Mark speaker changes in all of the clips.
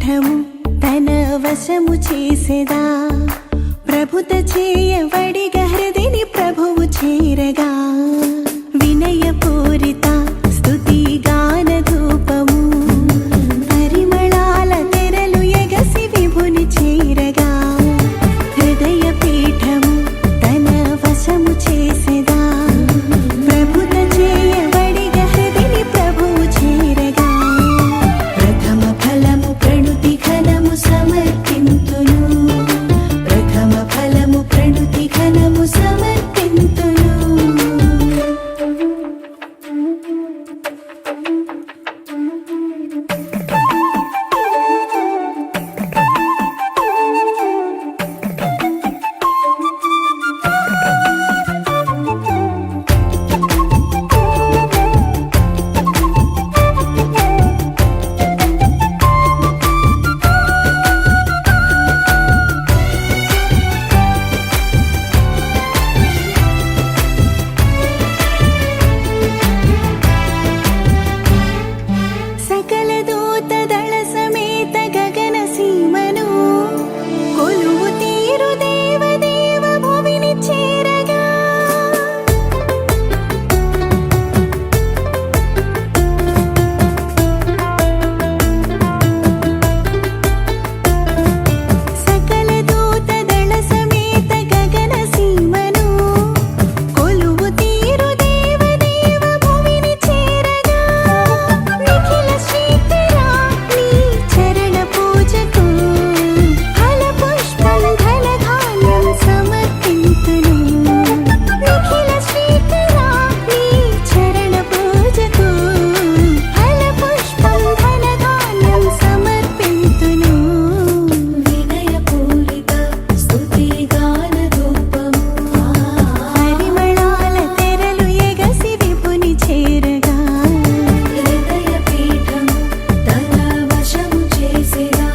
Speaker 1: పీఠము తన వశము చేసెదా ప్రభుత చేయవడిగా హృదిని ప్రభువు చేరగా వినయపూరిత స్తుతి గాన ధూపము పరిమళాల తెరలు ఎగసి విభుని చేరగా హృదయ పీఠము తన వశము చేసెదా ప్రభుత చేయవడిగా హృదిని ప్రభువు చేరగా ప్రథమ ఫలము ప్రణుతి ఘనము సమర్పింతును ప్రథమ ఫలము ప్రణుతి ఘనము సమర్పింతును సకల దూత దళ సమేత గగన సీమను కొలువు తీరు దేవదేవ భువిని చేరగా సకల దూత దళ సమేత గగన సీమను కొలువు తీరు దేవదేవ భువిని చేరగా నిఖిల శ్రీకరా నీ చరణ పూజకు ఫల పుష్పం ఘనధాన్యం సమర్పింతును నిఖిల శ్రీకరా నీ చరణ పూజకు ఫల పుష్పం ఘనధాన్యం సమర్పింతును వినయపూరిత స్తుతి గాన ధూపము పరిమళాల తెరలు ఎగసి విభుని చేరగా హృదయ పీఠము తన వశము చేసెదా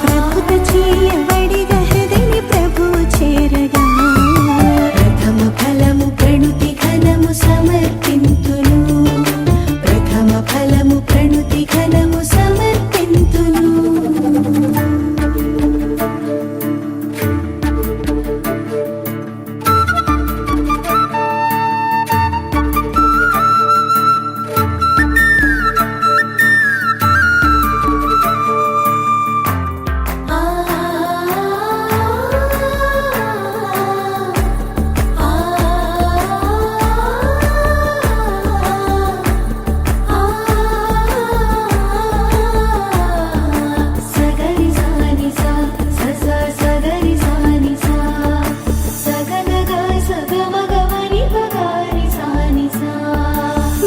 Speaker 1: ప్రభుత చేయవడిగా హృదిని ప్రభువు చేరగా ప్రథమ ఫలము ప్రణుతి ఘనము సమర్పింతును ప్రథమ ఫలము ప్రణుతి ఘనము సమర్పింతును సగరి సాని సా సస సగరి సాని సా సగనగ సగమగమని పగారి సాని సా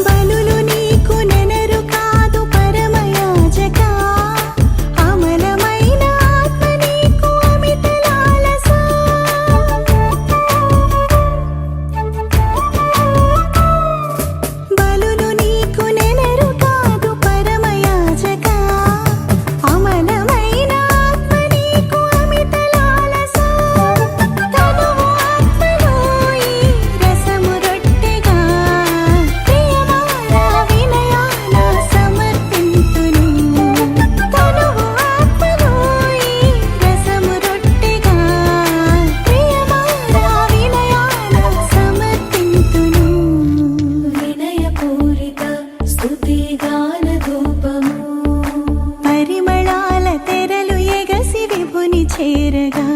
Speaker 1: బలులు నీకు నెనరు కాదు పరమయాజక అమలమైన ఆత్మ నీకు అమిత లాలస బలులు నీకు నెనరు కాదు పరమయాజక అమలమైన ఆత్మ నీకు అమిత లాలస తనువు ఆత్మలో ఈ రసము రొట్టెగా ప్రియమారా వినయాన సమర్పింతును తనువు ఆత్మలో ఈ రసము రొట్టెగా ప్రియమారా వినయాన సమర్పింతును వినయపూరిత స్తుతి గాన ధూపము పరిమళాల తెరలు ఎగసి విభుని చేరగా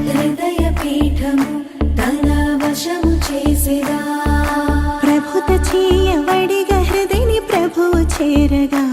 Speaker 1: హృదయ పీఠము తన వశము చేసెదా ప్రభుత చేయవడిగా హృదిని ప్రభువు చేరగా